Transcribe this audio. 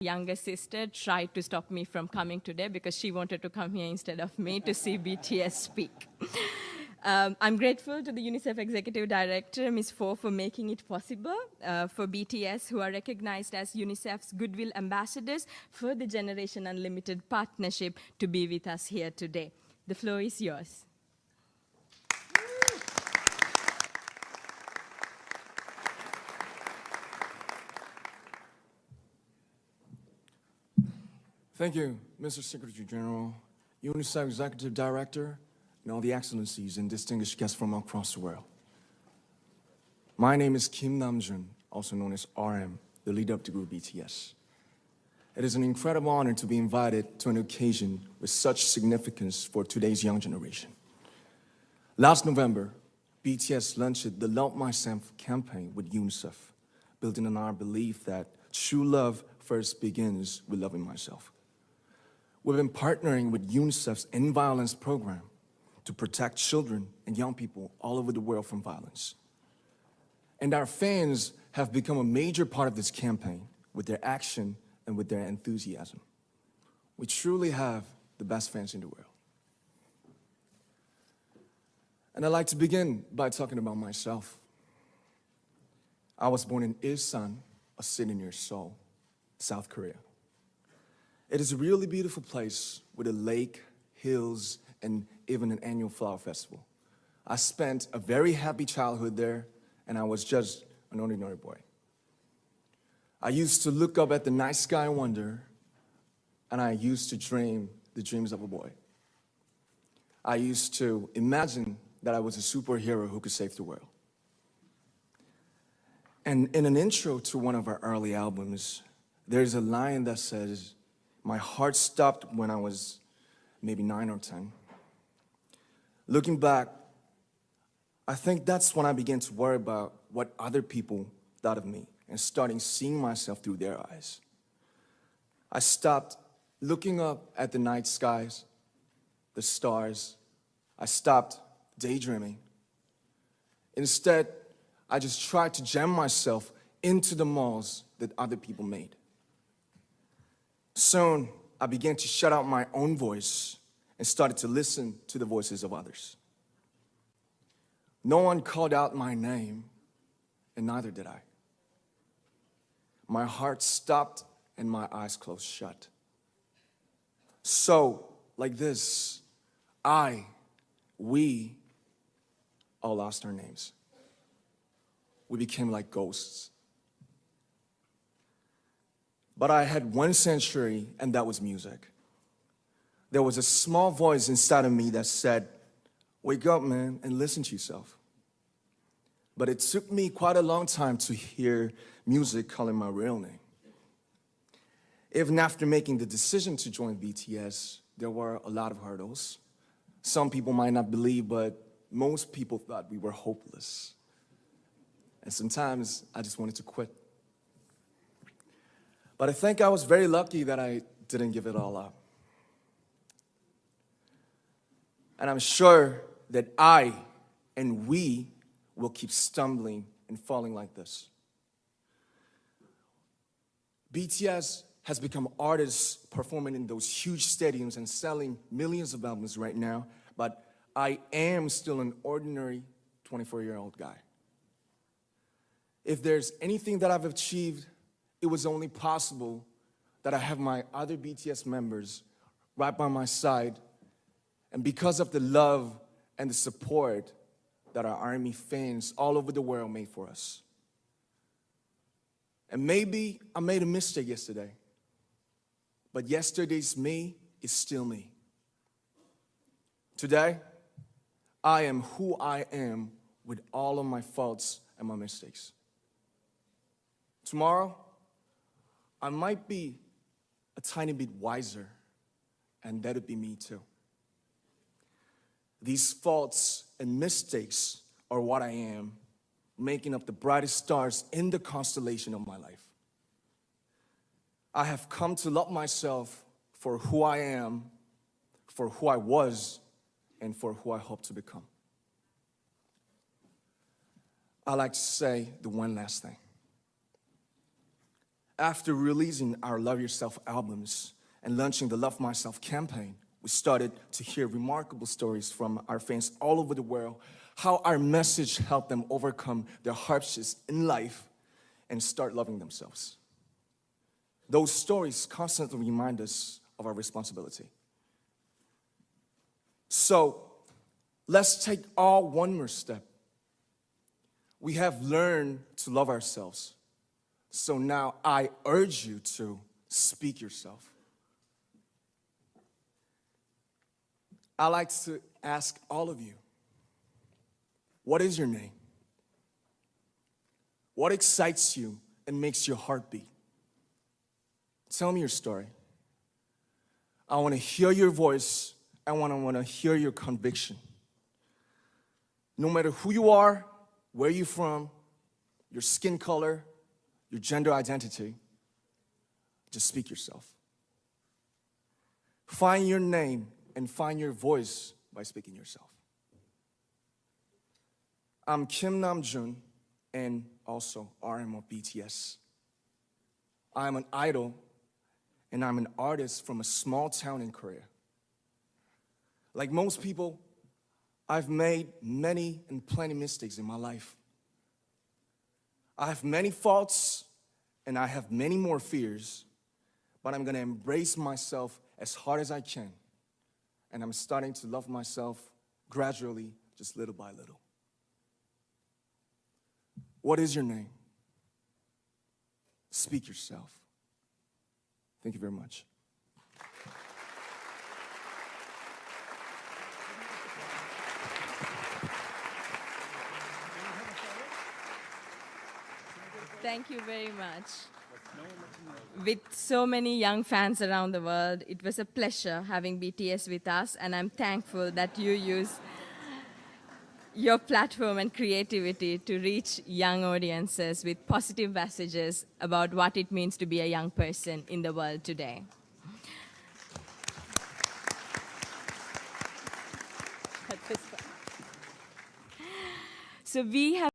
younger sister tried to stop me from coming today because she wanted to come here instead of me to see BTS speak. I'm grateful to the UNICEF Executive Director, Ms. Fo, for making it possible for BTS, who are recognized as UNICEF's Goodwill Ambassadors, for the Generation Unlimited partnership to be with us here today. The floor is yours. Thank you, Mr. Secretary General, UNICEF Executive Director, and all the excellencies and distinguished guests from across the world. My name is Kim Namjoon, also known as RM, the leader of the group BTS. It is an incredible honor to be invited to an occasion with such significance for today's young generation. Last November, BTS launched the Love Myself campaign with UNICEF, building on our belief that true love first begins with loving myself. We've been partnering with UNICEF's End Violence program to protect children and young people all over the world from violence. And our fans have become a major part of this campaign with their action and with their enthusiasm. We truly have the best fans in the world. And I'd like to begin by talking about myself. I was born in Ilsan, a city near Seoul, South Korea. It is a really beautiful place with a lake, hills, and even an annual flower festival. I spent a very happy childhood there, and I was just an ordinary boy. I used to look up at the night sky and wonder, and I used to dream the dreams of a boy. I used to imagine that I was a superhero who could save the world. And in an intro to one of our early albums, there's a line that says, "My heart stopped when I was maybe 9 or 10. Looking back, I think that's when I began to worry about what other people thought of me and starting seeing myself through their eyes. I stopped looking up at the night skies, the stars. I stopped daydreaming. Instead, I just tried to jam myself into the malls that other people made. Soon, I began to shut out my own voice and started to listen to the voices of others. No one called out my name, and neither did I. My heart stopped and my eyes closed shut. So, like this, we all lost our names. We became like ghosts. But I had one sanctuary, and that was music. There was a small voice inside of me that said, "Wake up, man, and listen to yourself." But it took me quite a long time to hear music calling my real name. Even after making the decision to join BTS, there were a lot of hurdles. Some people might not believe, but most people thought we were hopeless. And sometimes I just wanted to quit. But I think I was very lucky that I didn't give it all up. And I'm sure that I and we will keep stumbling and falling like this. BTS has become artists performing in those huge stadiums and selling millions of albums right now, but I am still an ordinary 24-year-old guy. If there's anything that I've achieved, it was only possible that I have my other BTS members right by my side, and because of the love and the support that our ARMY fans all over the world made for us. And maybe I made a mistake yesterday, but yesterday's me is still me. Today, I am who I am with all of my faults and my mistakes. Tomorrow, I might be a tiny bit wiser, and that'll be me too. These faults and mistakes are what I am, making up the brightest stars in the constellation of my life. I have come to love myself for who I am, for who I was, and for who I hope to become. I'd like to say the one last thing. After releasing our Love Yourself albums and launching the Love Myself campaign, we started to hear remarkable stories from our fans all over the world, how our message helped them overcome their hardships in life and start loving themselves. Those stories constantly remind us of our responsibility. So let's take all one more step. We have learned to love ourselves. So now I urge you to speak yourself. I'd like to ask all of you, what is your name? What excites you and makes your heart beat? Tell me your story. I want to hear your voice. I want to hear your conviction. No matter who you are, where you're from, your skin color, your gender identity, just speak yourself. Find your name and find your voice by speaking yourself. I'm Kim Namjoon and also RM of BTS. I'm an idol and I'm an artist from a small town in Korea. Like most people, I've made many and plenty mistakes in my life. I have many faults and I have many more fears, but I'm gonna embrace myself as hard as I can. And I'm starting to love myself gradually, just little by little. What is your name? Speak yourself. Thank you very much. Thank you very much. With so many young fans around the world, it was a pleasure having BTS with us, and I'm thankful that you use your platform and creativity to reach young audiences with positive messages about what it means to be a young person in the world today. So we have